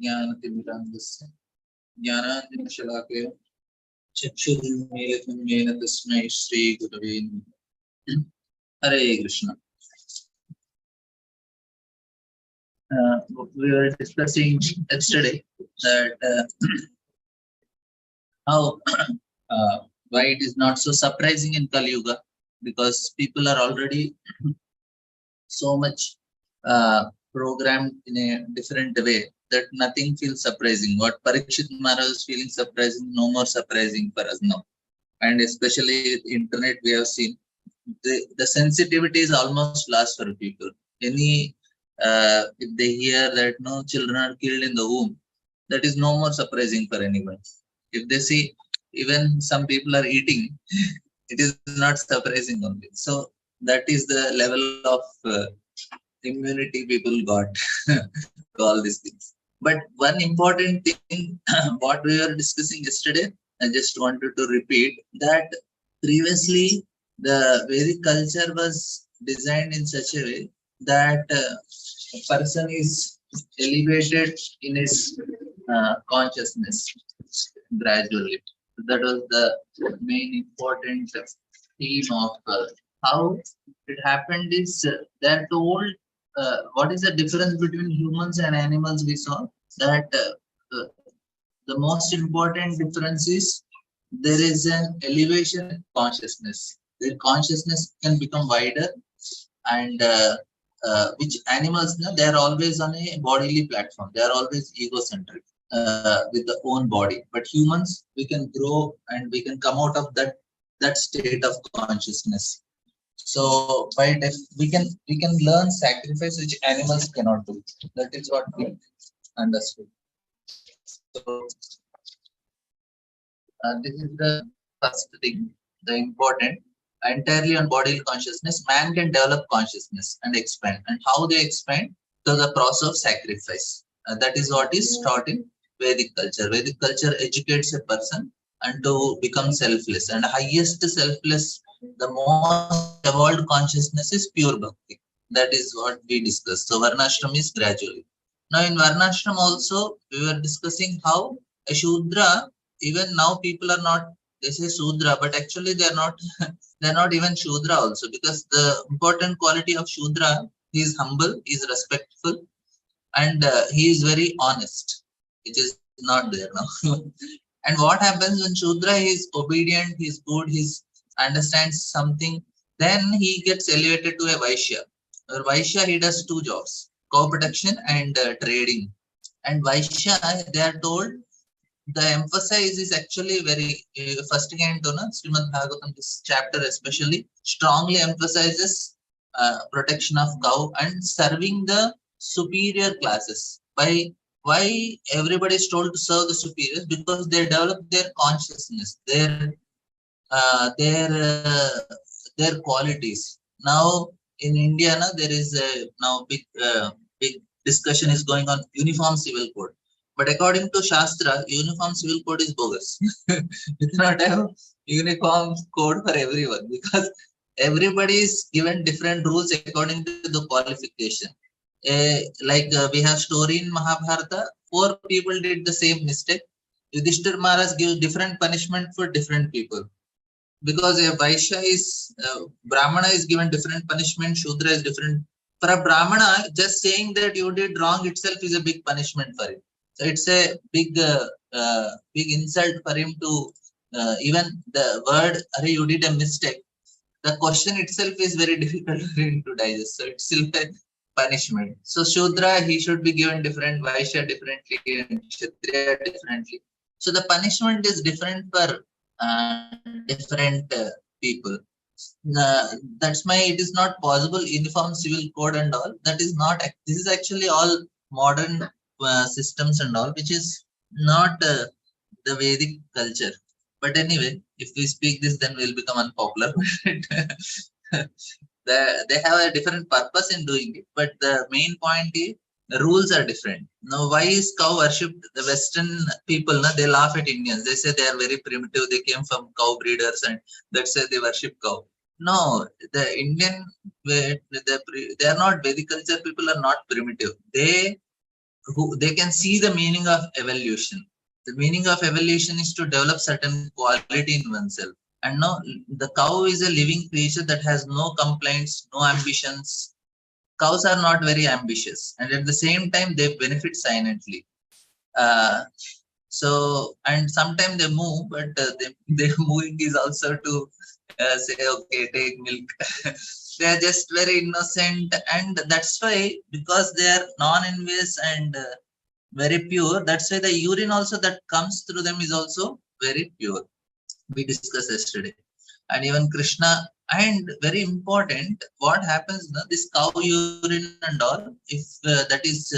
ज्ञानतिमिरान्धस्य ज्ञानाञ्जनशलाकया चक्षुरुन्मीलितं येन तस्मै श्रीगुरवे नमः। Hare Krishna. We were discussing yesterday that how why it is not so surprising in Kali Yuga, because people are already so much programmed in a different way that nothing feels surprising. What Parikshit Maharaj is feeling surprising, no more surprising for us now. And especially with internet, we have seen the sensitivity is almost lost for people. Any if they hear that no children are killed in the womb, that is no more surprising for anyone. If they see even some people are eating, it is not surprising only. So that is the level of immunity people got to all these things. But one important thing, what we were discussing yesterday, I just wanted to repeat that previously the Vedic culture was designed in such a way that a person is elevated in his consciousness gradually. That was the main important theme of how it happened is they're told what is the difference between humans and animals. We saw that the most important difference is there is an elevation in consciousness. Their consciousness can become wider, and which animals, they are always on a bodily platform. They are always egocentric with the own body. But humans, we can grow and we can come out of that state of consciousness. So we can learn sacrifice which animals cannot do. That is what we understood. So this is the first thing, the important. Entirely on bodily consciousness, man can develop consciousness and expand. And how they expand? So the process of sacrifice. That is what is taught in Vedic culture. Vedic culture educates a person and to become selfless. And highest selfless, the most evolved consciousness is pure bhakti. That is what we discussed. So Varnashram is gradually. Now in Varnashram also, we were discussing how a Shudra, even now people are not, they say Shudra, but actually they are not, they're not even Shudra also, because the important quality of Shudra, he is humble, he is respectful, and he is very honest, which is not there now. And what happens when Shudra is obedient, he is good, he understands something, then he gets elevated to a Vaishya. Or Vaishya, he does two jobs, cow protection and trading. And Vaishya, they are told, the emphasis is actually very first again to Srimad Bhagavatam, this chapter especially strongly emphasizes protection of cow and serving the superior classes. By why everybody is told to serve the superiors? Because they develop their consciousness, uh, their uh, their qualities. Now in India, there is a now big discussion is going on uniform civil code. But according to Shastra, uniform civil code is bogus. You cannot have uniform code for everyone, because everybody is given different rules according to the qualification. Like we have story in Mahabharata, four people did the same mistake. Yudhishthir Maharaj gives different punishment for different people, because a Vaishya is Brahmana is given different punishment, Shudra is different. For a Brahmana, just saying that you did wrong itself is a big punishment for him. So it's a big insult for him to even the word you did a mistake. The question itself is very difficult for him to digest. So it's still a punishment. So Shudra, he should be given different, Vaishya differently, and Kshatriya differently. So the punishment is different for different people. That's why it is not possible uniform civil code and all. That is not. This is actually all modern systems and all, which is not the Vedic culture. But anyway, if we speak this, then we'll become unpopular. They have a different purpose in doing it, but the main point is the rules are different. Now, why is cow worshipped? The Western people, they laugh at Indians. They say they are very primitive. They came from cow breeders, and that's why they worship cow. No, the Indian, they are not Vedic culture people are not primitive. They who they can see the meaning of evolution. The meaning of evolution is to develop certain quality in oneself. And no, the cow is a living creature that has no complaints, no ambitions. Cows are not very ambitious, and at the same time, they benefit silently. Uh, so, and sometimes they move, but their moving is also to say, okay, take milk. They are just very innocent, and that's why, because they are non-envious and very pure, that's why the urine also that comes through them is also very pure. We discussed yesterday. And even Krishna, and very important, what happens now, this cow urine and all, if that is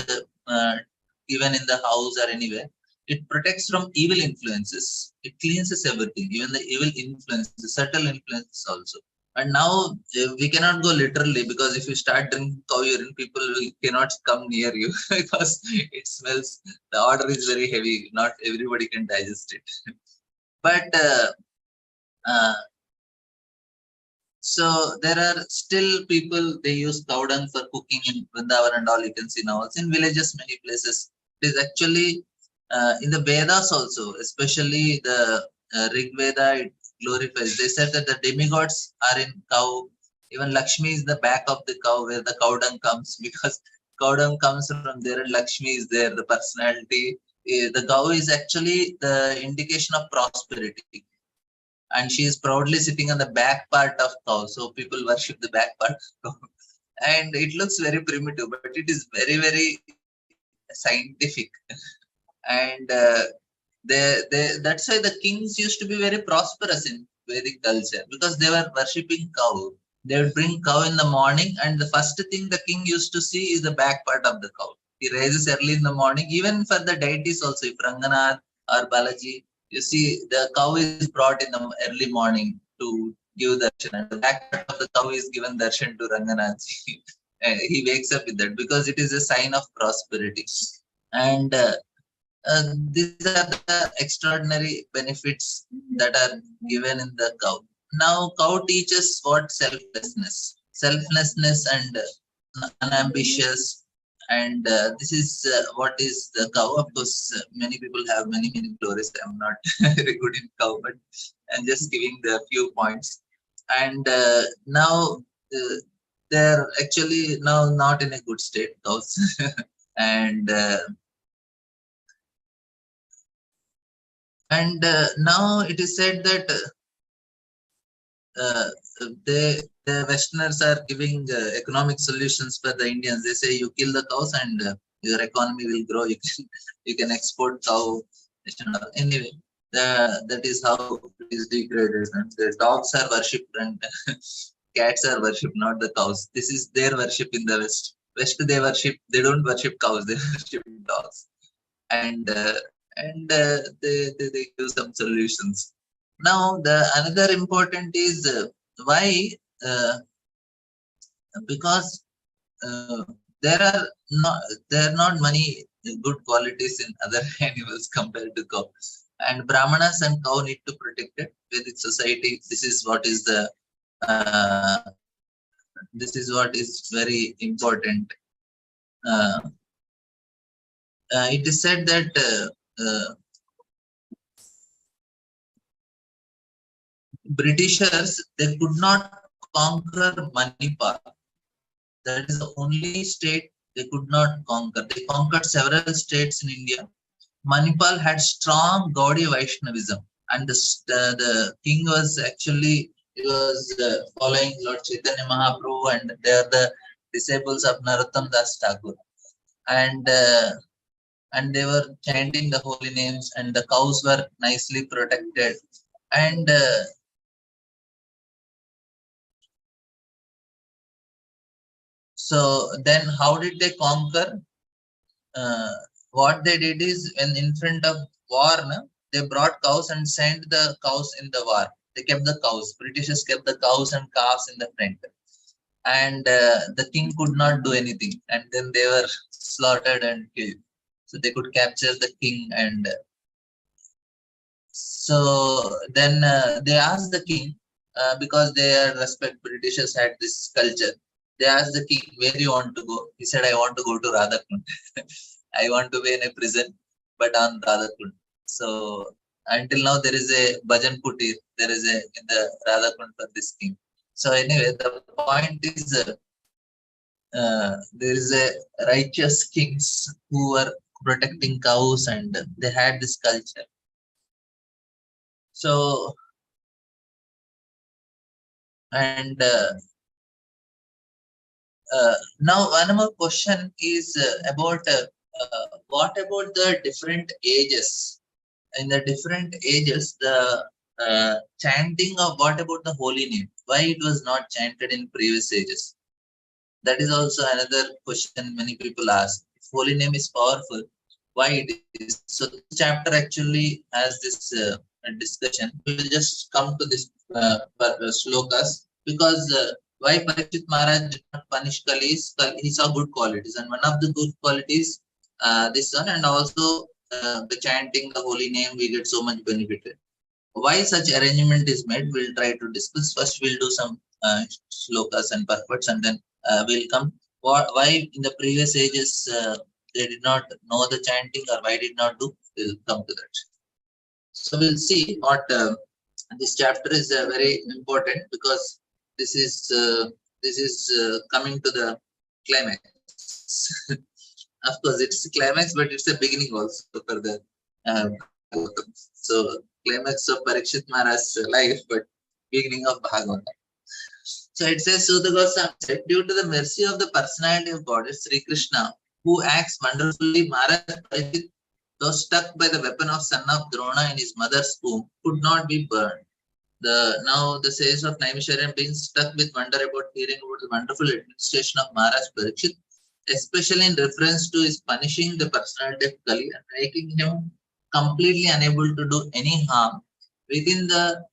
given in the house or anywhere, it protects from evil influences. It cleanses everything, even the evil influences, subtle influences also. And now we cannot go literally, because if you start drinking cow urine, people will cannot come near you because it smells. The odor is very heavy. Not everybody can digest it. But uh, so there are still people, they use cow dung for cooking in Vrindavan and all, you can see now. Also in villages, many places. It is actually in the Vedas also, especially the Rig Veda, it glorifies. They said that the demigods are in cow. Even Lakshmi is the back of the cow where the cow dung comes because cow dung comes from there and Lakshmi is there, the personality. The cow is actually the indication of prosperity, and she is proudly sitting on the back part of cow. So people worship the back part of cow. And it looks very primitive, but it is very, very scientific. And that's why the kings used to be very prosperous in Vedic culture, because they were worshipping cow. They would bring cow in the morning, and the first thing the king used to see is the back part of the cow. He raises early in the morning, even for the deities also. If Ranganath or Balaji, you see the cow is brought in the early morning to give darshan, and the back part of the cow is given darshan to Ranganath. He wakes up with that because it is a sign of prosperity. And these are the extraordinary benefits that are given in the cow. Now, cow teaches what? Selflessness and unambitious. And this is what is the cow. Of course, many people have many glories. I'm not very good in cow, but I'm just giving the few points. And now they're actually now not in a good state, cows. And now it is said that uh, the Westerners are giving economic solutions for the Indians. They say you kill the cows and your economy will grow. You can export cow. Anyway, that is how it is degraded. And the dogs are worshipped and cats are worshipped, not the cows. This is their worship in the West. West they worship. They don't worship cows. They worship dogs. And they give some solutions. Now the another important is why uh, because uh, there are not many good qualities in other animals compared to cow, and brahmanas and cow need to protect it. Vedic society, this is what is the uh, this is what is very important. uh, it is said that Britishers, they could not conquer Manipal. That is the only state they could not conquer. They conquered several states in India. Manipal had strong Gaudiya Vaishnavism, and the king was actually, he was following Lord Chaitanya Mahaprabhu, and they are the disciples of Narottam Das Thakur. And and they were chanting the holy names, and the cows were nicely protected. And so then how did they conquer? Uh, what they did is, when in front of war, they brought cows and sent the cows in the war. They kept the cows. Britishers kept the cows and calves in the front. And the king could not do anything. And then they were slaughtered and killed. So they could capture the king. And so then they asked the king, because they respect, Britishers had this culture. They asked the king, where do you want to go? He said, I want to go to Radhakund. I want to be in a prison, but on Radhakund. So until now there is a bhajan putir. There is a in the Radhakund for this king. So anyway, the point is there is a righteous kings who were protecting cows and they had this culture. So and now one more question is about what about the different ages? In the different ages, the chanting of what about the holy name? Why it was not chanted in previous ages? That is also another question many people ask. If holy name is powerful, why it is? So this chapter actually has this discussion. We will just come to this slokas because why Parikshit Maharaj did not punish Kali is he saw good qualities, and one of the good qualities this one, and also the chanting the holy name we get so much benefited. Why such arrangement is made, we'll try to discuss. First, we'll do some slokas and purports, and then we'll come. Why in the previous ages they did not know the chanting, or why did not do? We'll come to that. So we'll see what this chapter is very important because this is coming to the climax. Of course, it's a climax, but it's a beginning also for the so climax of Parikshit Maharaj's life, but beginning of Bhagavatam. So it says, Sudha Goswami said, due to the mercy of the personality of God, Sri Krishna, who acts wonderfully, Maharaj Parikshit, though stuck by the weapon of son of Drona in his mother's womb, could not be burned. Now the sages of Naimisharyan being stuck with wonder about hearing about the wonderful administration of Maharaj Parikshit, especially in reference to his punishing the personality of Kali and making him completely unable to do any harm within the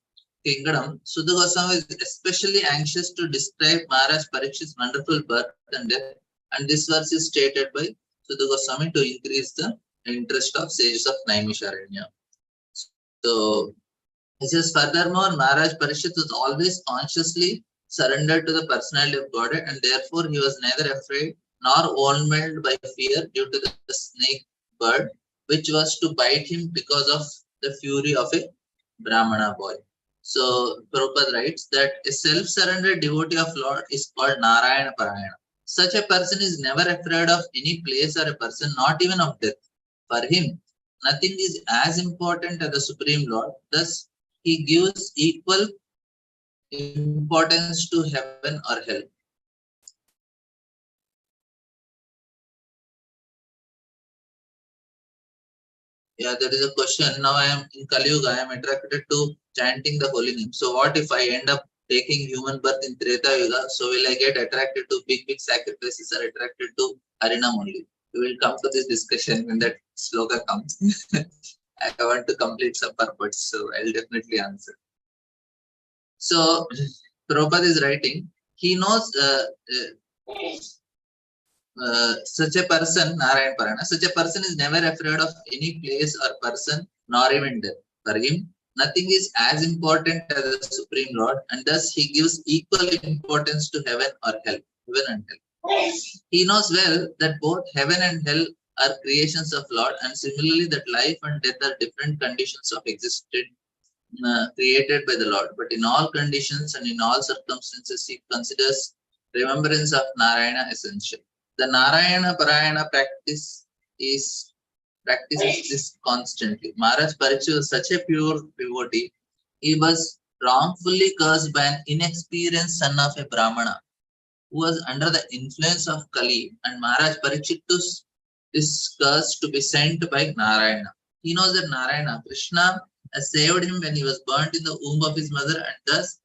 kingdom. Sudha Goswami is especially anxious to describe Maharaj Parikshit's wonderful birth and death, and this verse is stated by Sudha Goswami to increase the interest of sages of Naimisharanya. So this is furthermore, Maharaj Parikshit was always consciously surrendered to the personality of God, and therefore he was neither afraid nor overwhelmed by fear due to the snake bird, which was to bite him because of the fury of a Brahmana boy. So Prabhupada writes that a self-surrendered devotee of Lord is called Narayana Parayana. Such a person is never afraid of any place or a person, not even of death. For him, nothing is as important as the Supreme Lord. Thus, he gives equal importance to heaven or hell. Yeah, there is a question. Now I am in Kali Yuga. I am attracted to chanting the holy name. So what if I end up taking human birth in Treta Yuga? So will I get attracted to big sacrifices or attracted to Harinam only? We will come to this discussion when that sloka comes. I want to complete some purpose, so I'll definitely answer. So Prabhupada is writing, he knows such a person, Narayan Parana, such a person is never afraid of any place or person, nor even death. For him, nothing is as important as the Supreme Lord, and thus he gives equal importance to heaven or hell, heaven and hell. He knows well that both heaven and hell are creations of Lord, and similarly that life and death are different conditions of existence created by the Lord. But in all conditions and in all circumstances, he considers remembrance of Narayana essential. The Narayana Parayana practices this constantly. Maharaj Parikshit was such a pure devotee. He was wrongfully cursed by an inexperienced son of a Brahmana who was under the influence of Kali, and Maharaj Parikshit took this curse to be sent by Narayana. He knows that Narayana, Krishna, has saved him when he was burnt in the womb of his mother, and thus,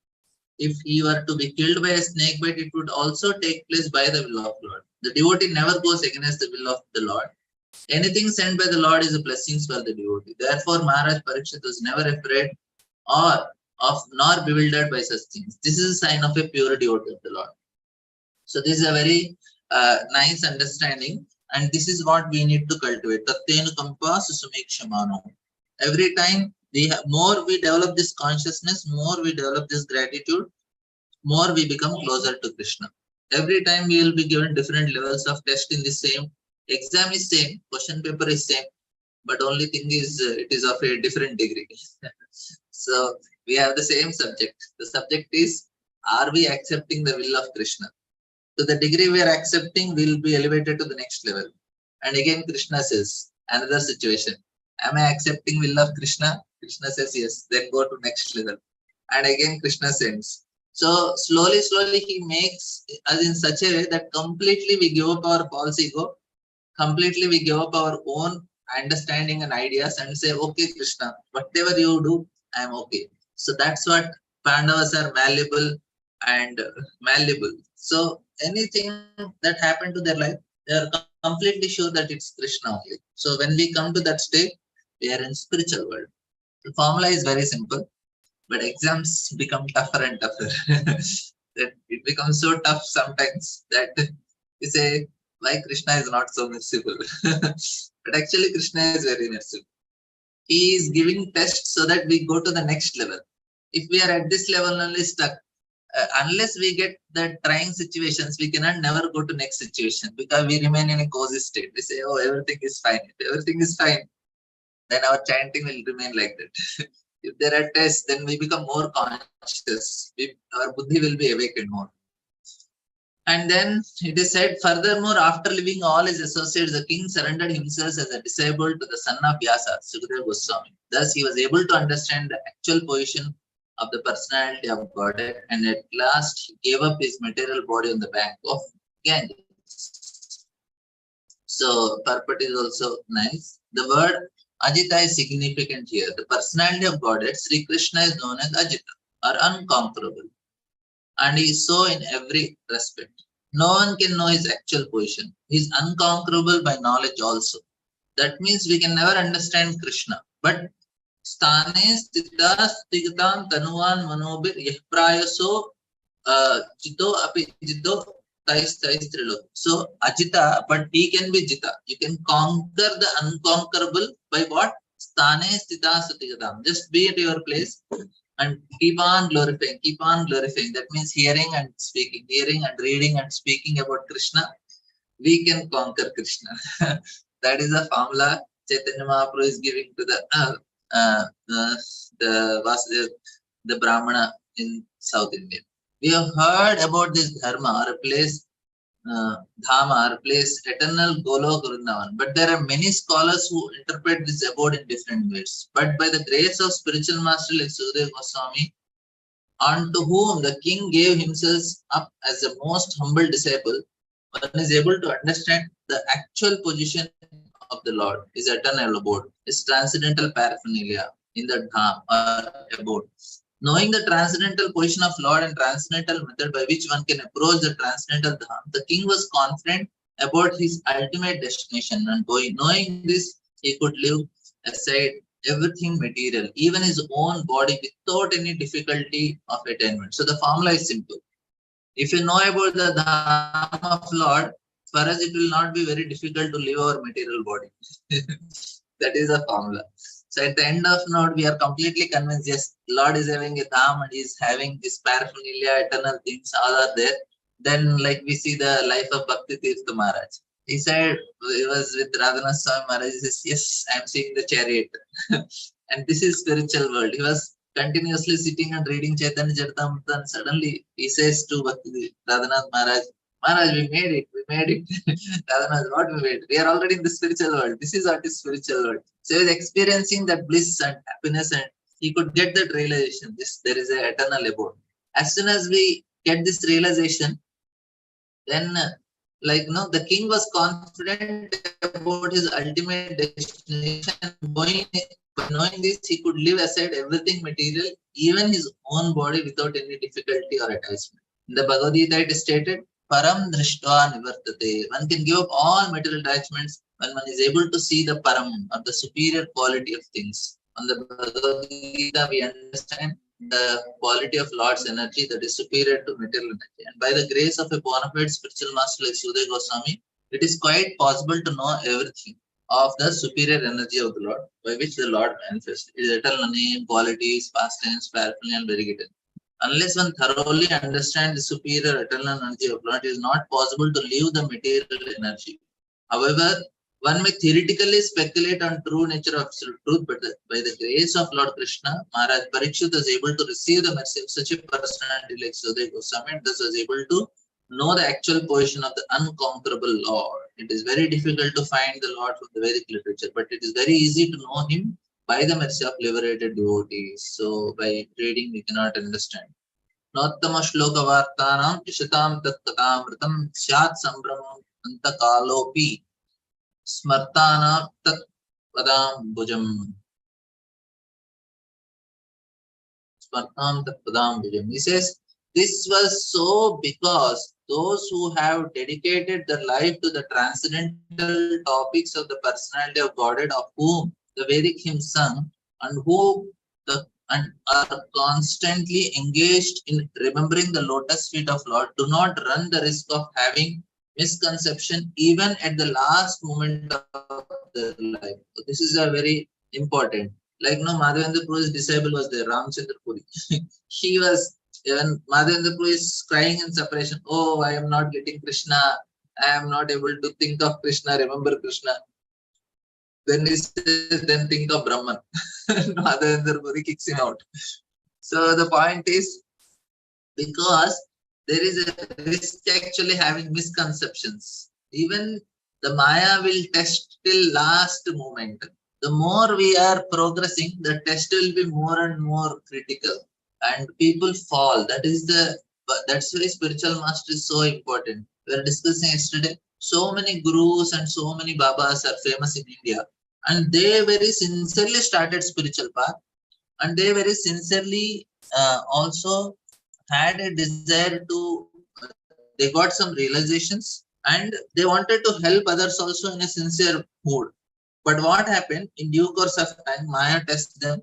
if he were to be killed by a snake bite, it would also take place by the will of Lord. The devotee never goes against the will of the Lord. Anything sent by the Lord is a blessing for the devotee. Therefore, Maharaj Parikshit was never afraid or of nor bewildered by such things. This is a sign of a pure devotee of the Lord. So this is a very nice understanding, and this is what we need to cultivate. Every time more we develop this consciousness, more we develop this gratitude, more we become closer to Krishna. Every time we will be given different levels of test in the same Exam is same, question paper is same, but only thing is it is of a different degree. So we have the same subject. The subject is, are we accepting the will of Krishna? To the degree we are accepting, we will be elevated to the next level. And again, Krishna says, another situation. Am I accepting will of Krishna? Krishna says yes. Then go to next level. And again, Krishna sends. So slowly he makes us in such a way that completely we give up our false ego, completely we give up our own understanding and ideas and say, okay, Krishna, whatever you do, I am okay. So that's what Pandavas are malleable and malleable. So anything that happened to their life, they are completely sure that it's Krishna only. So when we come to that state, we are in spiritual world. The formula is very simple, but exams become tougher and tougher. That it becomes so tough sometimes that you say, why Krishna is not so merciful? But actually, Krishna is very merciful. He is giving tests so that we go to the next level. If we are at this level only stuck, unless we get the trying situations, we cannot never go to next situation because we remain in a cozy state. We say, oh, everything is fine. If everything is fine, then our chanting will remain like that. If there are tests, then we become more conscious. Our buddhi will be awakened more. And then it is said, furthermore, after leaving all his associates, the king surrendered himself as a disciple to the son of Vyasa, Sukadeva Goswami. Thus, he was able to understand the actual position of the personality of Godhead, and at last he gave up his material body on the bank of Ganges. So, purport is also nice. The word Ajita is significant here. The personality of Godhead, Sri Krishna, is known as Ajita or unconquerable, and he is so in every respect. No one can know his actual position. He is unconquerable by knowledge also. That means we can never understand Krishna. But Stane Stita Stigatam Tanuan Manobir Yahprayaso Jito Api Jito Tais Trilo. So Ajita, but he can be Jita. You can conquer the unconquerable by what? Stane Stita Stigatam. Just be at your place and keep on glorifying, keep on glorifying. That means hearing and speaking, hearing and reading and speaking about Krishna. We can conquer Krishna. That is the formula Chaitanya Mahaprabhu is giving to the Vasudeva, the Brahmana in South India. We have heard about this dharma or a place, Dhama or place, eternal Golok Vrindavan. But there are many scholars who interpret this abode in different ways. But by the grace of spiritual master like Sukadeva Goswami, unto whom the king gave himself up as the most humble disciple, one is able to understand the actual position of the Lord, his eternal abode, his transcendental paraphernalia in the Dham or abode. Knowing the transcendental position of Lord and transcendental method by which one can approach the transcendental Dham, the king was confident about his ultimate destination, and knowing this, he could live aside everything material, even his own body, without any difficulty of attainment. So the formula is simple. If you know about the Dham of Lord, for us it will not be very difficult to leave our material body. That is the formula. So at the end of note, we are completely convinced, yes, Lord is having a Dham and is having this paraphernalia, eternal things, all are there. Then like we see the life of Bhakti Tirtha Maharaj. He said, he was with Radhanath Swami Maharaj, he says, yes, I am seeing the chariot. And this is spiritual world. He was continuously sitting and reading Chaitanya Charitamrita, and suddenly he says to Bhakti Radhanath Maharaj, Maharaj, we made it, we made it. Radhanath, what we made? We are already in the spiritual world. This is what is spiritual world. So he was experiencing that bliss and happiness, and he could get that realization. This there is an eternal abode. As soon as we get this realization, then the king was confident about his ultimate destination. By knowing this, he could leave aside everything material, even his own body, without any difficulty or attachment. In the Bhagavad Gita, it is stated, Param Drishtva Nivartate. One can give up all material attachments when one is able to see the Param, or the superior quality of things. On the Bhagavad Gita, we understand the quality of Lord's energy that is superior to material energy. And by the grace of a bona fide spiritual master like Sukadeva Goswami, it is quite possible to know everything of the superior energy of the Lord, by which the Lord manifests. His eternal name, qualities, pastimes, paraphernalia, and variegated. Unless one thoroughly understands the superior eternal energy of Lord, it is not possible to leave the material energy. However, one may theoretically speculate on true nature of absolute truth, but by the grace of Lord Krishna, Maharaj Parikshit was able to receive the mercy of such a personality like Sudhir Goswami, and thus was able to know the actual position of the unconquerable Lord. It is very difficult to find the Lord from the Vedic literature, but it is very easy to know him by the mercy of liberated devotees. So by reading, we cannot understand. नोत्तम श्लोक वार्तानां इषतां तत्कथामृतं स्यात् सम्भ्रमं अन्तकालोऽपि स्मर्तानां तत्पदाम्बुजम् स्मर्तां तत्पदाम्बुजम्. He says this was so because those who have dedicated their life to the transcendental topics of the personality of Godhead, of whom the Vedic hymns sung, and who the and are constantly engaged in remembering the lotus feet of Lord, do not run the risk of having misconception even at the last moment of their life. So this is a very important. Like no, Madhavendra Puri's disciple was there, Ramchandra Puri. He was, even Madhavendra Puri is crying in separation. Oh, I am not getting Krishna. I am not able to think of Krishna, remember Krishna. Then he says, then think of Brahman. Madhavendra Puri kicks him out. So the point is, because there is a risk actually having misconceptions. Even the Maya will test till last moment. The more we are progressing, the test will be more and more critical, and people fall. That's why spiritual master is so important. We were discussing yesterday. So many gurus and so many babas are famous in India, and they very sincerely started spiritual path, and they very sincerely also had a desire to. They got some realizations, and they wanted to help others also in a sincere mood. But what happened in due course of time, Maya tests them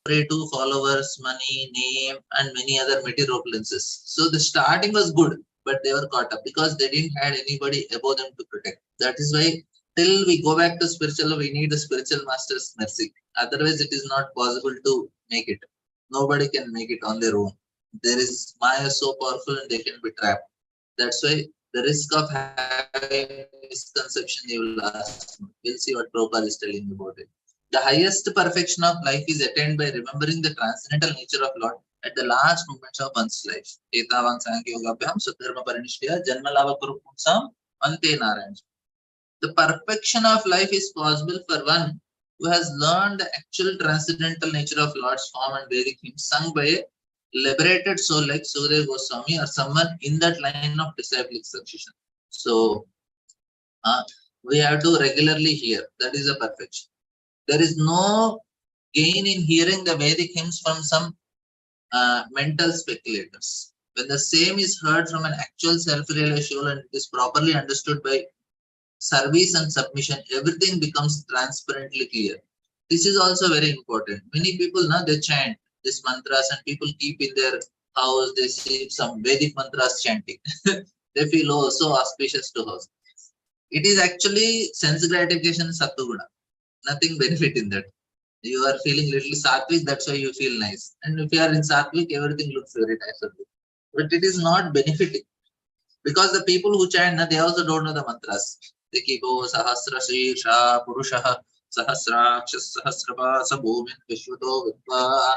pray to followers, money, name, and many other material opulences. So the starting was good, but they were caught up because they didn't have anybody above them to protect. That is why till we go back to spiritual, we need the spiritual master's mercy. Otherwise, it is not possible to make it. Nobody can make it on their own. There is Maya so powerful and they can be trapped. That's why the risk of having misconception you will ask. We'll see what Prabhupada is telling about it. The highest perfection of life is attained by remembering the transcendental nature of Lord at the last moments of one's life. Etavan Sankhya-yogabhyam Sudharma Parinishthya Janmalava Purupumsam Ante Narayan. The perfection of life is possible for one who has learned the actual transcendental nature of Lord's form and Vedic hymns sung by a liberated soul like Sudhir Goswami or someone in that line of disciplic succession. So we have to regularly hear. That is a perfection. There is no gain in hearing the Vedic hymns from some mental speculators. When the same is heard from an actual self-realized soul and it is properly understood by service and submission, everything becomes transparently clear. This is also very important. Many people now they chant these mantras and people keep in their house, they see some Vedic mantras chanting. They feel oh so auspicious to house. It is actually sense gratification sattva. Nothing benefit in that. You are feeling little sattvic, that's why you feel nice. And if you are in sattvic, everything looks very nice. But it is not benefiting. Because the people who chant, they also don't know the mantras. They keep, oh, Sahasra Shisha Purushaha Sahasrakshas Sahasrabhasa Bhumin Vishwato Vidva.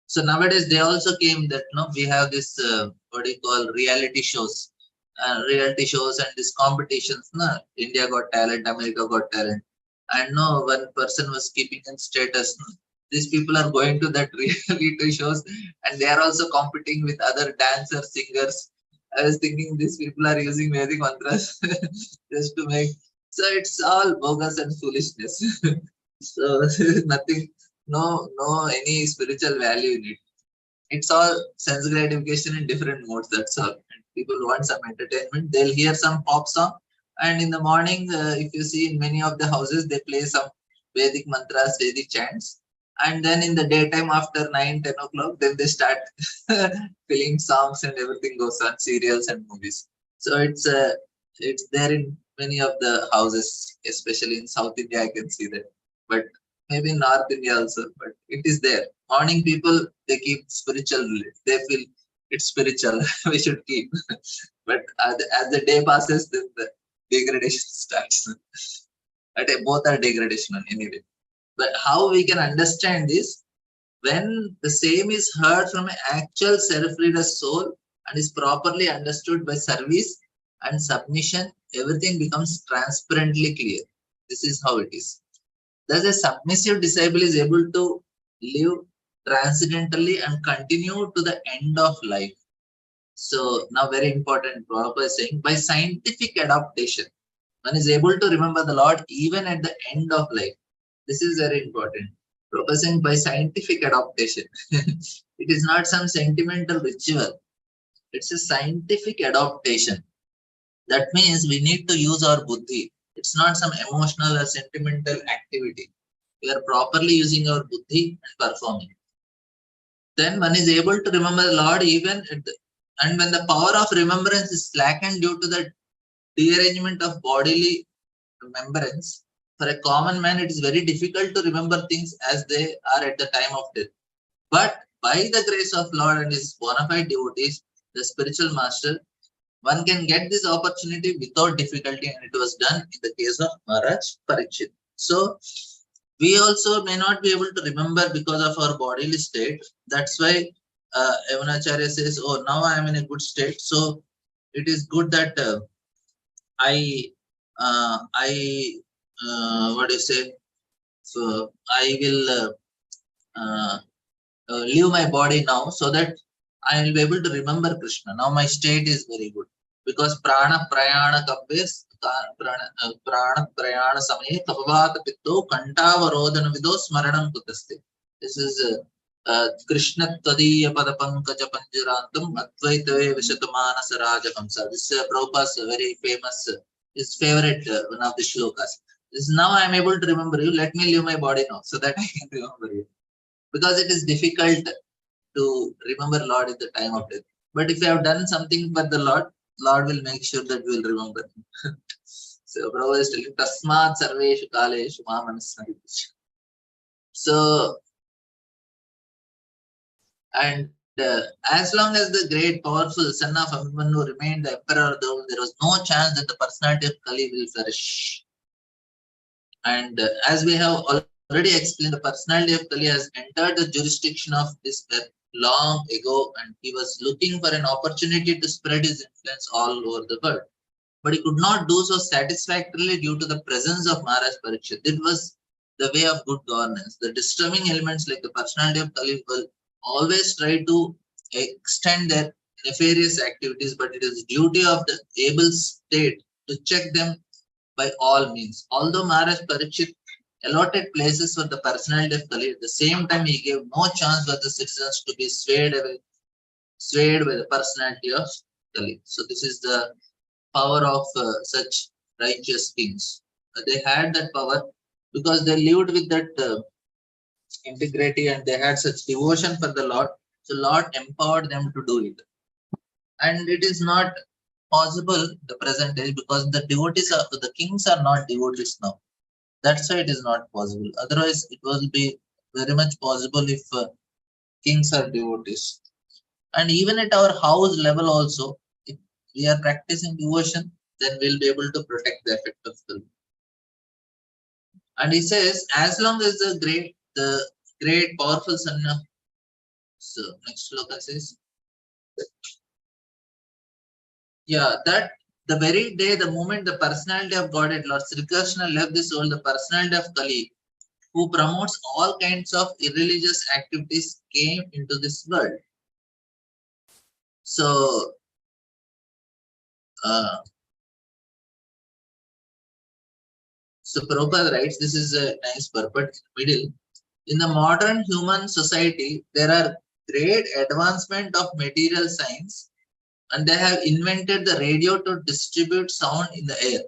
So nowadays they also came that we have this what do you call reality shows. Reality shows and these competitions. India Got Talent, America Got Talent. And no, one person was keeping in status. These people are going to that reality shows and they are also competing with other dancers, singers. I was thinking these people are using Vedic mantras just to make. So it's all bogus and foolishness. So nothing, no any spiritual value in it. It's all sense gratification in different modes. That's all. And people want some entertainment. They'll hear some pop song, and in the morning, if you see in many of the houses, they play some Vedic mantras, Vedic chants. And then in the daytime after 9, 10 o'clock, then they start filling songs and everything goes on, serials and movies. So it's there in many of the houses, especially in South India, I can see that. But maybe in North India also, but it is there. Morning people, they keep spiritual, they feel it's spiritual, we should keep. But as the day passes, then the degradation starts. Both are degradation anyway. But how we can understand this? When the same is heard from an actual self-reader's soul and is properly understood by service and submission, everything becomes transparently clear. This is how it is. Thus, a submissive disciple is able to live transcendentally and continue to the end of life. So now very important, Prabhupada is saying, by scientific adaptation, one is able to remember the Lord even at the end of life. This is very important. Prabhupada is saying by scientific adaptation. It is not some sentimental ritual. It's a scientific adaptation. That means we need to use our buddhi. It's not some emotional or sentimental activity. We are properly using our buddhi and performing. Then one is able to remember the Lord even at the, and when the power of remembrance is slackened due to the dearrangement of bodily remembrance, for a common man it is very difficult to remember things as they are at the time of death. But by the grace of Lord and his bona fide devotees, the spiritual master, one can get this opportunity without difficulty, and it was done in the case of Maharaj Parikshit. So we also may not be able to remember because of our bodily state. That's why Yamunacharya says, oh, now I am in a good state. So it is good that I what do you say? So I will leave my body now so that I will be able to remember Krishna. Now my state is very good because prana prayana kabbes prana prayana samaye kapavata pitto kantavarodana vido smaranam kutaste. This is Krishna Tadiya Padapankaja Panjarantam Advaitave Vishatamana Rajahamsa. This is Prabhupada's very famous, his favorite one of the shlokas. This now I am able to remember you. Let me leave my body now so that I can remember you. Because it is difficult to remember Lord at the time of death. But if you have done something for the Lord, Lord will make sure that you will remember him. So Prabhupada is telling Tasmat Sarveshu Kaleshu Mamanasari. So and as long as the great powerful son of Abhimanyu remained the emperor of the world, there was no chance that the personality of Kali will flourish. And as we have already explained, the personality of Kali has entered the jurisdiction of this earth long ago, and he was looking for an opportunity to spread his influence all over the world. But he could not do so satisfactorily due to the presence of Maharaj Parikshit. It was the way of good governance. The disturbing elements like the personality of Kali will always try to extend their nefarious activities, but it is the duty of the able state to check them by all means. Although Maharaj Parikshit allotted places for the personality of Kali, at the same time he gave no chance for the citizens to be swayed by the personality of Kali. So this is the power of such righteous kings. They had that power because they lived with that integrity and they had such devotion for the Lord. So Lord empowered them to do it. And it is not possible the present day because the kings are not devotees now. That's why it is not possible. Otherwise, it will be very much possible if kings are devotees. And even at our house level also, if we are practicing devotion, then we'll be able to protect the effect of the. And he says, as long as the great powerful son of, so next sloka says, yeah, that the very day, the moment the personality of Godhead, Lord Sri Krishna left this world, the personality of Kali, who promotes all kinds of irreligious activities, came into this world. So, so Prabhupada writes, this is a nice purport in the middle. In the modern human society, there are great advancement of material science, and they have invented the radio to distribute sound in the air.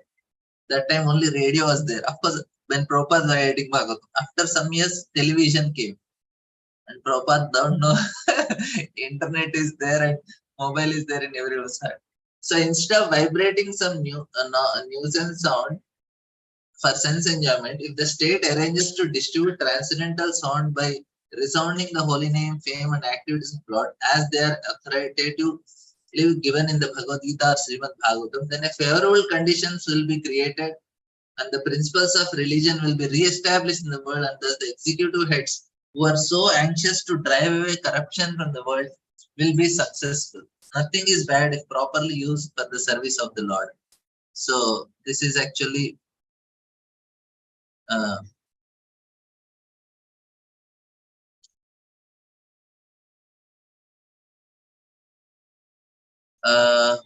That time only radio was there. Of course, when Prabhupada was writing Bhagavatam, after some years, television came. And Prabhupada don't know internet is there and mobile is there in everyone's heart. So instead of vibrating some nuisance sound for sense enjoyment, if the state arranges to distribute transcendental sound by resounding the holy name, fame, and activities of Lord as their authoritative believe given in the Bhagavad Gita or Srimad Bhagavatam, then a favorable conditions will be created and the principles of religion will be re-established in the world, and thus the executive heads who are so anxious to drive away corruption from the world will be successful. Nothing is bad if properly used for the service of the Lord. So this is actually uh, uh,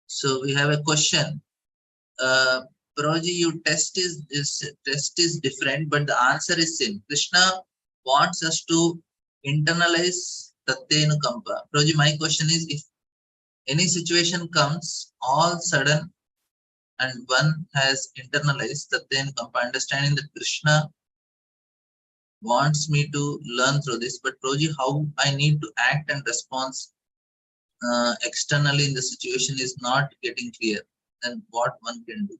so we have a question. Prabhuji, you test is different, but the answer is same. Krishna wants us to internalize Tatyanukampa. Prabhuji, my question is, if any situation comes all sudden and one has internalized Tatyanukampa, understanding that Krishna wants me to learn through this, but Prabhuji, how I need to act and respond externally in the situation is not getting clear, then what one can do?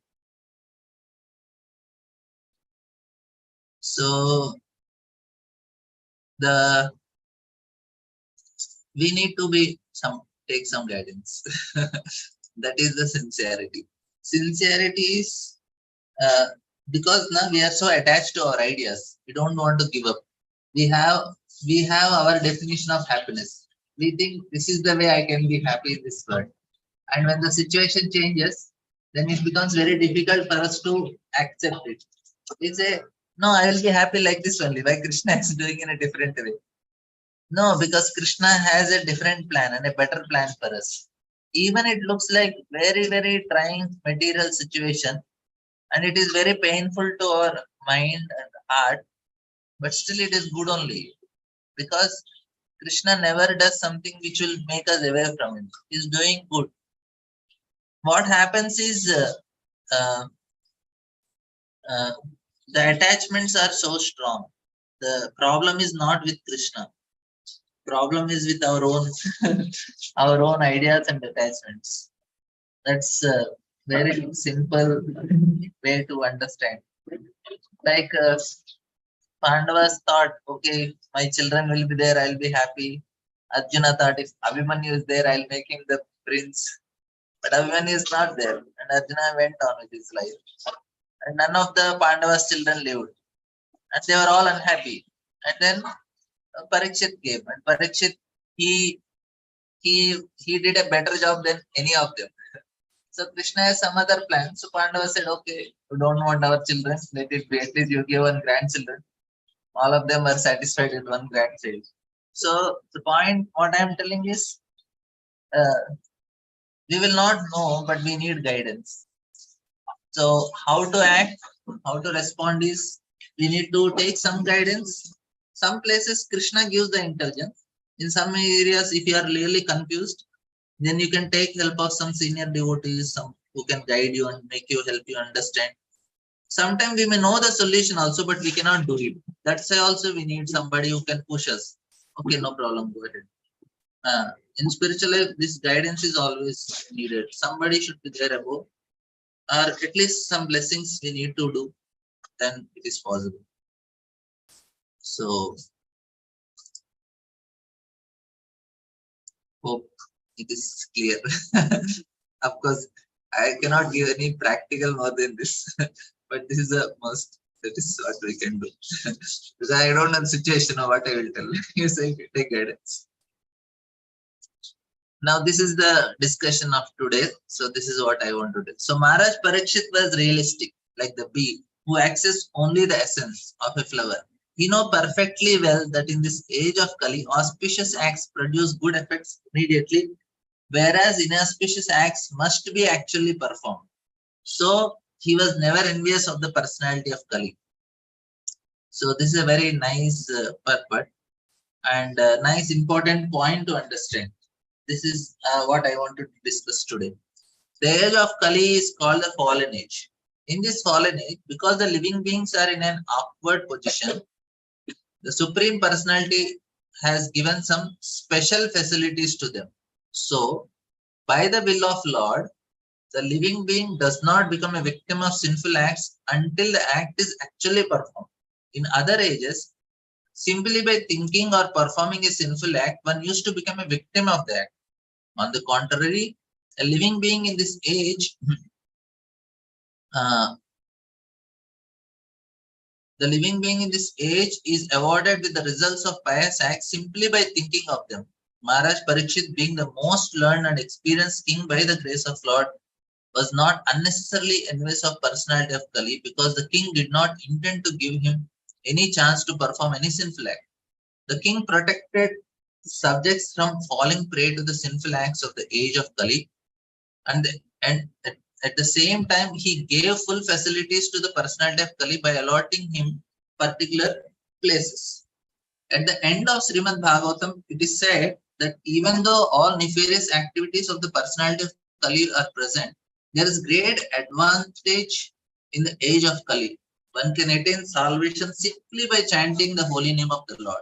So the we need to be take some guidance. That is the sincerity. Sincerity is uh, because now we are so attached to our ideas, we don't want to give up. We have our definition of happiness. We think this is the way I can be happy in this world, and when the situation changes, then it becomes very difficult for us to accept it. We say, no, I will be happy like this only. Why Krishna is doing in a different way? No, because Krishna has a different plan and a better plan for us. Even it looks like very, very trying material situation, and it is very painful to our mind and heart, but still it is good only, because Krishna never does something which will make us away from him. He is doing good. What happens is uh, uh, the attachments are so strong. The problem is not with Krishna. Problem is with our own our own ideas and attachments. That's a very simple way to understand. Like Pandavas thought, okay, my children will be there, I'll be happy. Arjuna thought, if Abhimanyu is there, I'll make him the prince. But Abhimanyu is not there, and Arjuna went on with his life. And none of the Pandavas' children lived, and they were all unhappy. And then Parikshit came, and Parikshit he he did a better job than any of them. So Krishna has some other plan. So Pandava said, okay, we don't want our children, let it be. At least you give one grandchildren. All of them are satisfied with one grandchild. So the point, what I am telling is, we will not know, but we need guidance. So how to act, how to respond is, we need to take some guidance. Some places Krishna gives the intelligence. In some areas, if you are really confused, then you can take help of some senior devotees, some who can guide you and make you help you understand. Sometimes we may know the solution also, but we cannot do it. That's why also we need somebody who can push us. Okay, no problem, go ahead. In spiritual life, this guidance is always needed. Somebody should be there above, or at least some blessings we need to do, then it is possible. So, hope it is clear. Of course, I cannot give any practical more than this, but this is the most, that is what we can do. Because I don't know the situation or what I will tell. You say take guidance. Now this is the discussion of today. So this is what I want to do. So Maharaj Parikshit was realistic, like the bee, who accessed only the essence of a flower. He know perfectly well that in this age of Kali, auspicious acts produce good effects immediately, whereas inauspicious acts must be actually performed. So he was never envious of the personality of Kali. So this is a very nice purport and nice important point to understand. This is what I wanted to discuss today. The age of Kali is called the fallen age. In this fallen age, because the living beings are in an awkward position, the Supreme Personality has given some special facilities to them. So, by the will of Lord, the living being does not become a victim of sinful acts until the act is actually performed. In other ages, simply by thinking or performing a sinful act, one used to become a victim of the act. On the contrary, a living being in this age, uh, the living being in this age is awarded with the results of pious acts simply by thinking of them. Maharaj Parikshit, being the most learned and experienced king by the grace of Lord, was not unnecessarily envious of personality of Kali, because the king did not intend to give him any chance to perform any sinful act. The king protected subjects from falling prey to the sinful acts of the age of Kali, and, and at the same time, he gave full facilities to the personality of Kali by allotting him particular places. At the end of Srimad Bhagavatam, it is said that even though all nefarious activities of the personality of Kali are present, there is great advantage in the age of Kali. One can attain salvation simply by chanting the holy name of the Lord.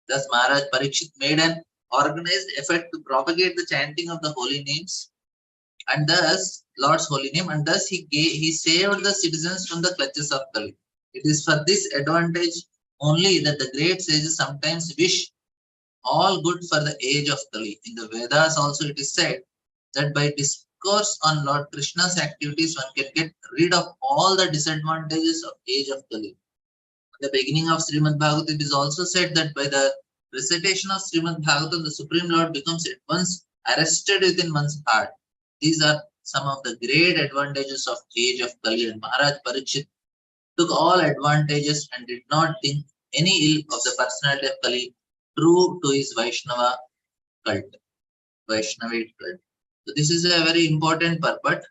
Thus, Maharaj Parikshit made an organized effort to propagate the chanting of the holy names, and thus Lord's holy name, and thus he saved the citizens from the clutches of Kali. It is for this advantage only that the great sages sometimes wish all good for the age of Kali. In the Vedas also it is said that by discourse on Lord Krishna's activities, one can get rid of all the disadvantages of age of Kali. At the beginning of Srimad Bhagavatam, it is also said that by the recitation of Srimad Bhagavatam, the Supreme Lord becomes at once arrested within one's heart. These are some of the great advantages of age of Kali, and Maharaj Parikshit took all advantages and did not think any ill of the personality of Kali, true to his Vaishnava cult, Vaishnavite cult. So this is a very important purport,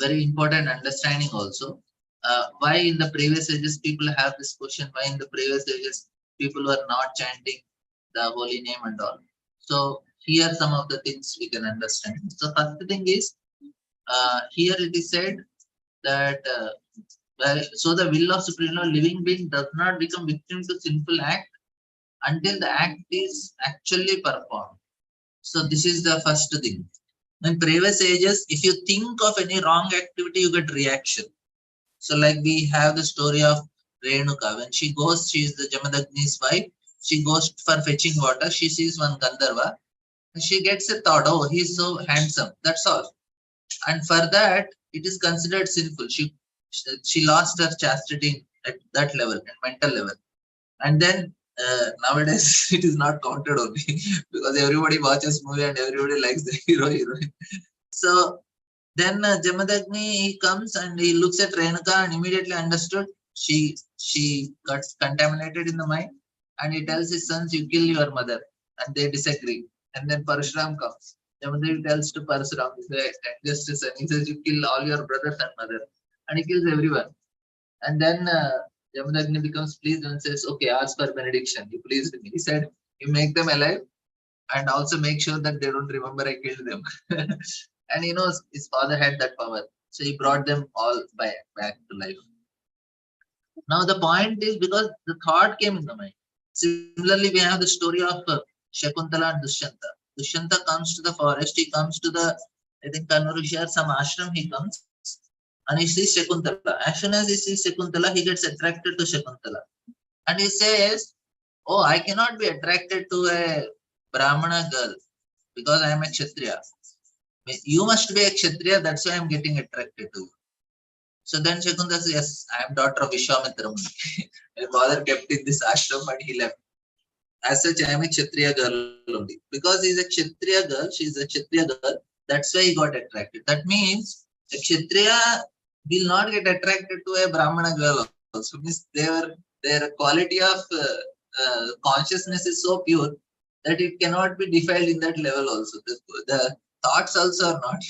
very important understanding also. Why in the previous ages people have this question? Why in the previous ages people were not chanting the holy name and all? So here some of the things we can understand. So first thing is, here it is said that so the will of Supreme Lord, living being does not become victim to sinful act until the act is actually performed. So this is the first thing. In previous ages, if you think of any wrong activity, you get reaction. So like we have the story of Renuka. When she goes, she is the Jamadagni's wife. She goes for fetching water. She sees one Gandharva. And she gets a thought, oh, he's so handsome. That's all. And for that, it is considered sinful. She lost her chastity at that level, at mental level. And then nowadays it is not counted only because everybody watches movie and everybody likes the hero heroine. So then Jamadagni, he comes and he looks at Renuka and immediately understood she got contaminated in the mind, and he tells his sons, you kill your mother, and they disagree. And then Parshuram comes. Jamadagni tells to Parshuram, justice, and he says, you kill all your brothers and mother, and he kills everyone. And then Jamadagni becomes pleased and says, okay, ask for benediction. You pleased me. He said, you make them alive and also make sure that they don't remember I killed them. And his father had that power. So he brought them all back to life. Now the point is, because the thought came in the mind. Similarly, we have the story of Shakuntala and Dushyanta. Dushyanta comes to the forest. He comes to the, I think, Kanvarusha or some ashram. He comes and he sees Shakuntala. As soon as he sees Shakuntala, he gets attracted to Shakuntala. And he says, oh, I cannot be attracted to a Brahmana girl because I am a Kshatriya. You must be a Kshatriya, that's why I am getting attracted to you. So then Shakuntala says, yes, I am daughter of Vishwamitra Muni. My father kept in this ashram and he left. As such, I am a Kshatriya girl only. Because he is a Kshatriya girl, she is a Kshatriya girl, that's why he got attracted. That means a Kshatriya will not get attracted to a Brahmana girl also. Means their quality of consciousness is so pure that it cannot be defiled in that level also. The thoughts also are not.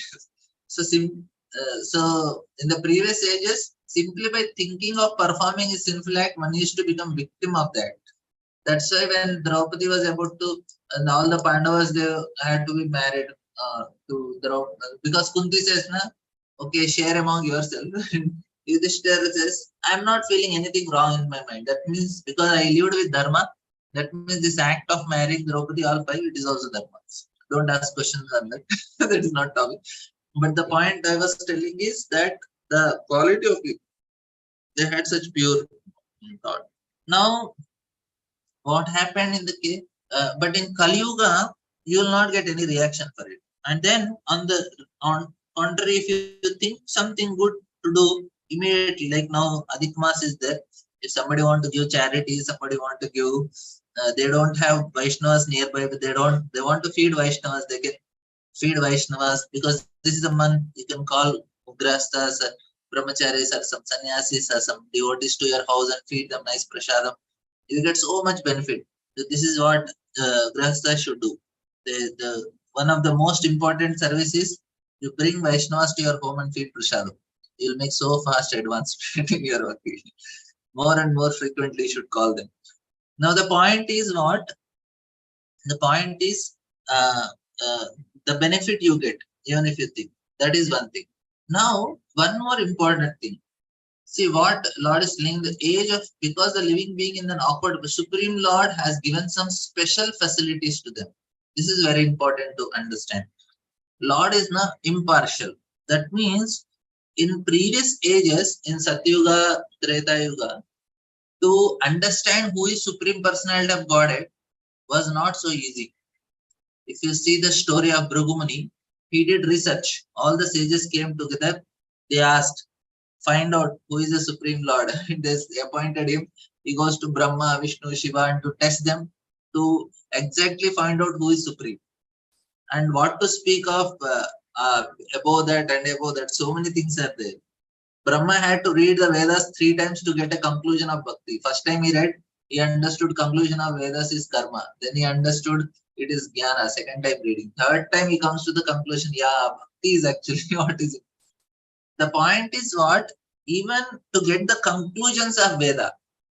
So in the previous ages, simply by thinking of performing a sinful act, one used to become victim of that. That's why when Draupadi was about to, and all the Pandavas, they had to be married to Draupadi, because Kunti says, na, okay, share among yourself. Yudhishthira says, I'm not feeling anything wrong in my mind. That means because I lived with Dharma, that means this act of marrying Draupadi, all five, it is also Dharma. Don't ask questions on that. That is not topic. But the point I was telling is that the quality of it, they had such pure thought. Now, what happened in the case? But in Kali Yuga, you will not get any reaction for it. And then on contrary, if you think something good to do immediately, like now Adhik Mas is there. If somebody want to give charity, somebody want to give, they don't have Vaishnavas nearby, but they want to feed Vaishnavas, they can feed Vaishnavas, because this is a month you can call Ugrastas or Brahmacharis or some sannyasis or some devotees to your house and feed them nice prasadam. You get so much benefit. So this is what Grahastas should do. One of the most important services, you bring Vaishnavas to your home and feed prasadam. You'll make so fast advancement in your work. More and more frequently you should call them. Now the point is what? The point is uh, uh, the benefit you get, even if you think. That is one thing. Now, one more important thing. See what Lord is saying, the age of, because the living being in an awkward, Supreme Lord has given some special facilities to them. This is very important to understand. Lord is not impartial. That means in previous ages, in Satyuga, Treta Yuga, to understand who is Supreme Personality of Godhead was not so easy. If you see the story of Bhrugumuni, he did research. All the sages came together. They asked, find out who is the Supreme Lord. They appointed him. He goes to Brahma, Vishnu, Shiva, and to test them to exactly find out who is Supreme. And what to speak of above that and above that. So many things are there. Brahma had to read the Vedas 3 times to get a conclusion of Bhakti. First time he read, he understood conclusion of Vedas is karma. Then he understood it is jnana. Second time reading. Third time he comes to the conclusion, yeah, Bhakti is actually what is it. The point is what? Even to get the conclusions of Veda,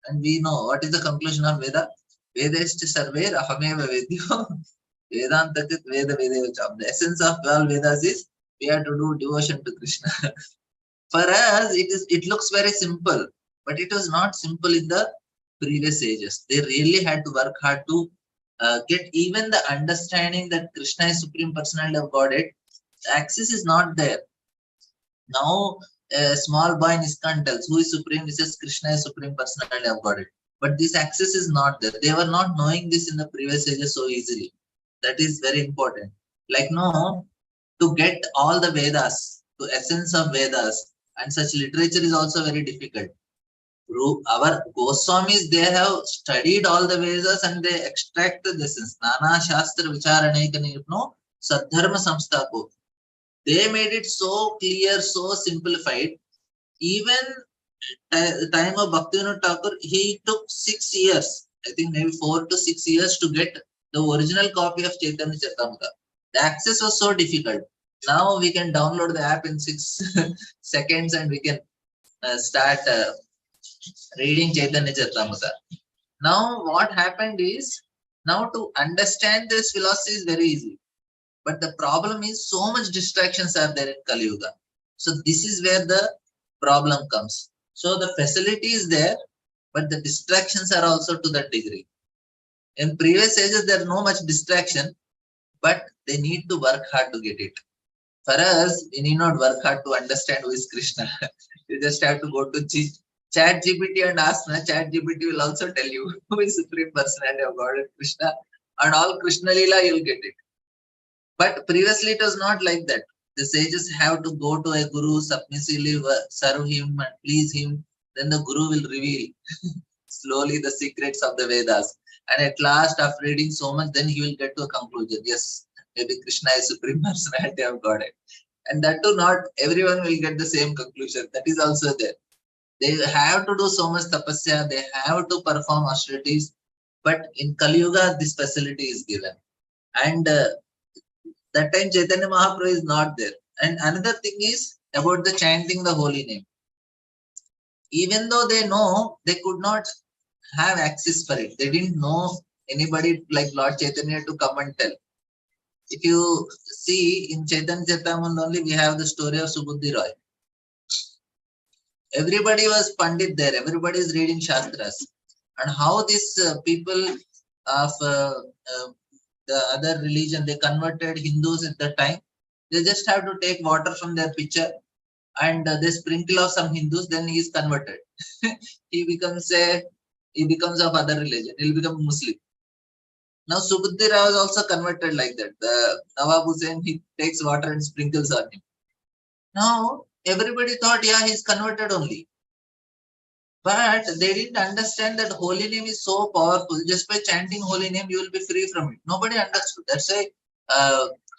and we know what is the conclusion of Veda? Vedeshcha sarve rahameva vedyo Vedantakit Veda Vedevacham. The essence of all Vedas is we have to do devotion to Krishna. For us, it looks very simple, but it was not simple in the previous ages. They really had to work hard to get even the understanding that Krishna is Supreme Personality of Godhead. The access is not there. Now, a small boy in ISKCON tells who is Supreme. He says Krishna is Supreme Personality of Godhead. But this access is not there. They were not knowing this in the previous ages so easily. That is very important. Like no, to get all the Vedas, to essence of Vedas, and such literature is also very difficult. Our Goswamis, they have studied all the Vedas and they extract the essence. Nana Shastra Vicharanekani, Sadharma Samsthapo. They made it so clear, so simplified. Even the time of Bhaktivinoda Thakur, he took 6 years, I think maybe 4 to 6 years to get the original copy of Chaitanya Charitamrita. The access was so difficult. Now we can download the app in 6 seconds and we can start reading Chaitanya Charitamrita. Now what happened is, now to understand this philosophy is very easy. But the problem is so much distractions are there in Kali Yuga. So this is where the problem comes. So the facility is there, but the distractions are also to that degree. In previous ages, there are no much distraction, but they need to work hard to get it. For us, we need not work hard to understand who is Krishna. You just have to go to Chat GPT and ask. Chat GPT will also tell you who is Supreme Personality of God and Krishna, and all Krishna Leela, you'll get it. But previously it was not like that. The sages have to go to a guru, submissively serve him and please him. Then the guru will reveal slowly the secrets of the Vedas. And at last, after reading so much, then he will get to a conclusion. Yes, maybe Krishna is Supreme Personality of Godhead. And that too, not everyone will get the same conclusion. That is also there. They have to do so much tapasya. They have to perform austerities. But in Kali Yuga, this facility is given. And that time Chaitanya Mahaprabhu is not there. And another thing is about the chanting the holy name. Even though they know, they could not have access for it. They didn't know anybody like Lord Chaitanya to come and tell. If you see in Chaitanya Charitamrita only, we have the story of Subuddhi Roy. Everybody was Pandit there. Everybody is reading Shastras. And how these people of the other religion, they converted Hindus at that time. They just have to take water from their pitcher and they sprinkle of some Hindus, then he is converted. he becomes of other religion. He'll become Muslim. Now Subudhi Rao was also converted like that. The Nawab Hussain, he takes water and sprinkles on him. Now everybody thought, yeah, he's converted only. But they didn't understand that holy name is so powerful. Just by chanting holy name, you will be free from it. Nobody understood. That's why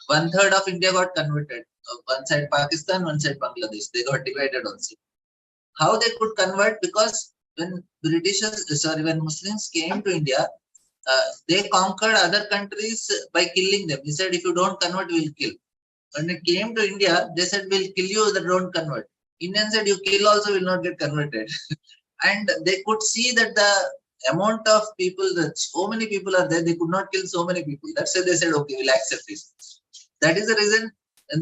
one third of India got converted. One side Pakistan, one side Bangladesh. They got divided also. How they could convert? Because when when Muslims came to India, they conquered other countries by killing them. He said, if you don't convert, we'll kill. When it came to India, they said, we'll kill you that don't convert. Indians said, you kill also will not get converted. And they could see that the amount of people, that so many people are there, they could not kill so many people. That's why they said, okay, we'll accept this. That is the reason when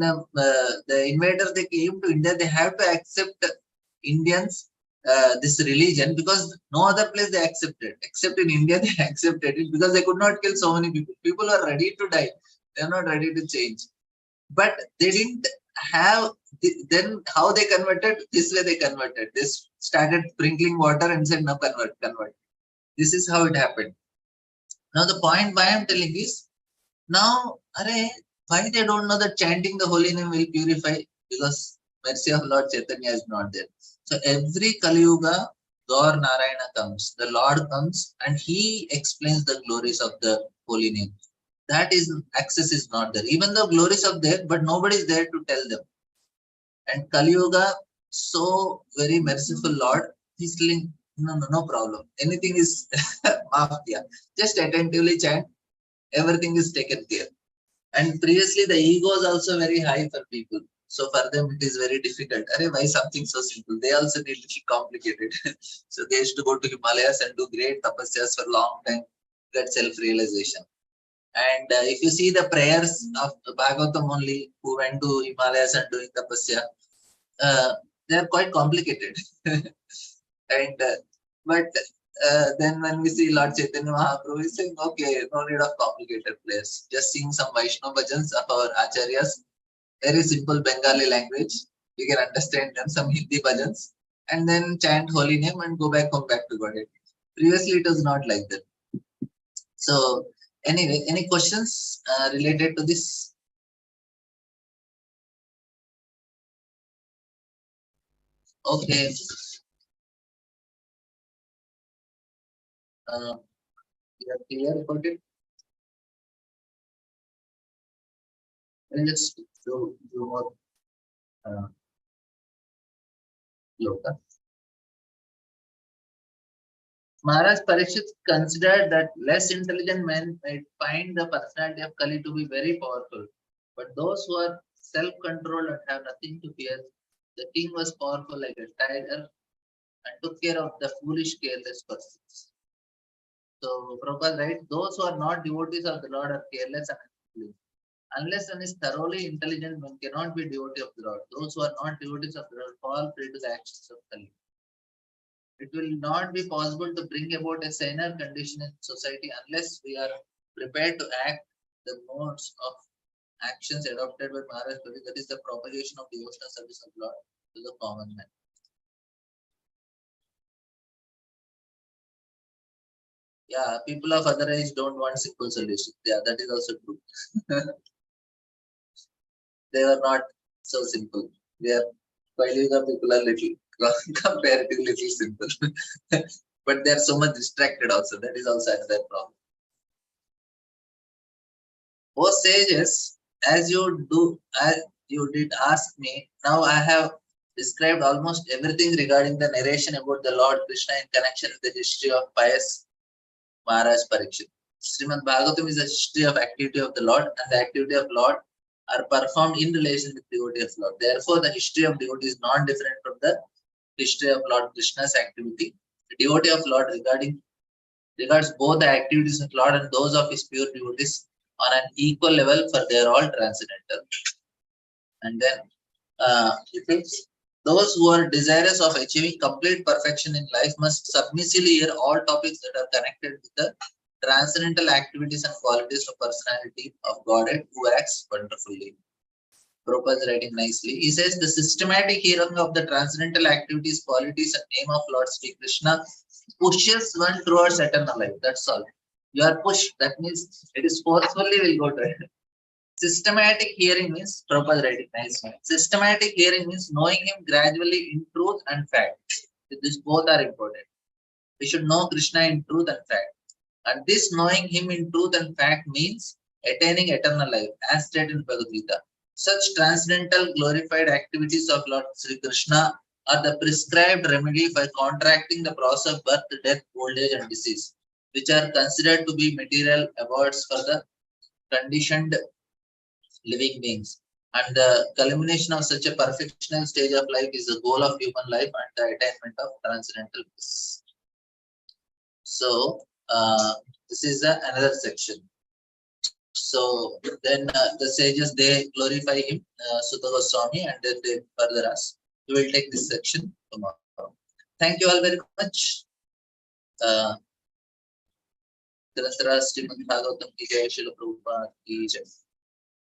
the invaders, they came to India, they have to accept Indians, this religion, because no other place they accepted. Except in India, they accepted it because they could not kill so many people. People are ready to die. They are not ready to change. But they didn't have, then how they converted? This way they converted. They started sprinkling water and said, now convert. This is how it happened. Now the point why I'm telling is, now, why they don't know that chanting the holy name will purify? Because mercy of Lord Chaitanya is not there. So every Kali Yuga, Gaur Narayana comes, the Lord comes and he explains the glories of the holy name. That is, access is not there. Even though glories are there, but nobody is there to tell them. And Kali Yuga, so very merciful Lord, he's telling, no problem. Anything is mafia. Just attentively chant, everything is taken care. And previously the ego is also very high for people. So for them it is very difficult. Why something so simple? They also need to be complicated. So they used to go to Himalayas and do great tapasyas for a long time, get self-realization. And if you see the prayers of Bhagavatam only, who went to Himalayas and doing tapasya, they are quite complicated. And then when we see Lord Chaitanya Mahaprabhu, he's saying, okay, no need of complicated prayers. Just sing some Vaishnava bhajans of our acharyas, very simple Bengali language. We can understand them, some Hindi bhajans, and then chant holy name and go back home, back to Godhead. Previously, it was not like that. So, anyway, any questions related to this? Okay. You are clear about it? Let's do more loka. Maharaj Parikshit considered that less intelligent men might find the personality of Kali to be very powerful, but those who are self-controlled and have nothing to fear, the king was powerful like a tiger and took care of the foolish, careless persons. So Prabhupada writes, those who are not devotees of the Lord are careless and unbelieving. Unless one is thoroughly intelligent, one cannot be devotee of the Lord. Those who are not devotees of the Lord fall prey to the actions of Kali. It will not be possible to bring about a saner condition in society unless we are prepared to act the modes of actions adopted by Maharaj Kali, that is the propagation of devotional service of Lord to the common man. Yeah, people of other age don't want simple solutions. Yeah, that is also true. They are not so simple. They are, while the people are little comparatively little simple. But they are so much distracted also. That is also another problem. O sages, as you did ask me, now I have described almost everything regarding the narration about the Lord Krishna in connection with the history of pious Maharaj Parikshit. Srimad Bhagavatam is a history of activity of the Lord, and the activity of Lord are performed in relation with devotee of Lord. Therefore, the history of devotee is not different from the history of Lord Krishna's activity. The devotee of Lord regards both the activities of Lord and those of his pure devotees on an equal level, for they are all transcendental. And then it is those who are desirous of achieving complete perfection in life must submissively hear all topics that are connected with the transcendental activities and qualities of personality of Godhead who acts wonderfully. Prabhupada is writing nicely. He says the systematic hearing of the transcendental activities, qualities, and name of Lord Sri Krishna pushes one towards eternal life. That's all. You are pushed. That means it is forcefully will go to it. Systematic hearing means proper writing. Nice one. Systematic hearing means knowing him gradually in truth and fact. These both are important. We should know Krishna in truth and fact. And this knowing him in truth and fact means attaining eternal life, as stated in Bhagavad Gita. Such transcendental glorified activities of Lord Sri Krishna are the prescribed remedy for contracting the process of birth, death, old age, and disease, which are considered to be material awards for the conditioned living beings. And the culmination of such a perfectional stage of life is the goal of human life and the attainment of transcendental bliss. So, this is another section. So then the sages, they glorify him, Sutta Goswami, and then they further us. We will take this section tomorrow. Thank you all very much. Srimad Bhagavatam ki jai, Srila Prabhupada ki jai.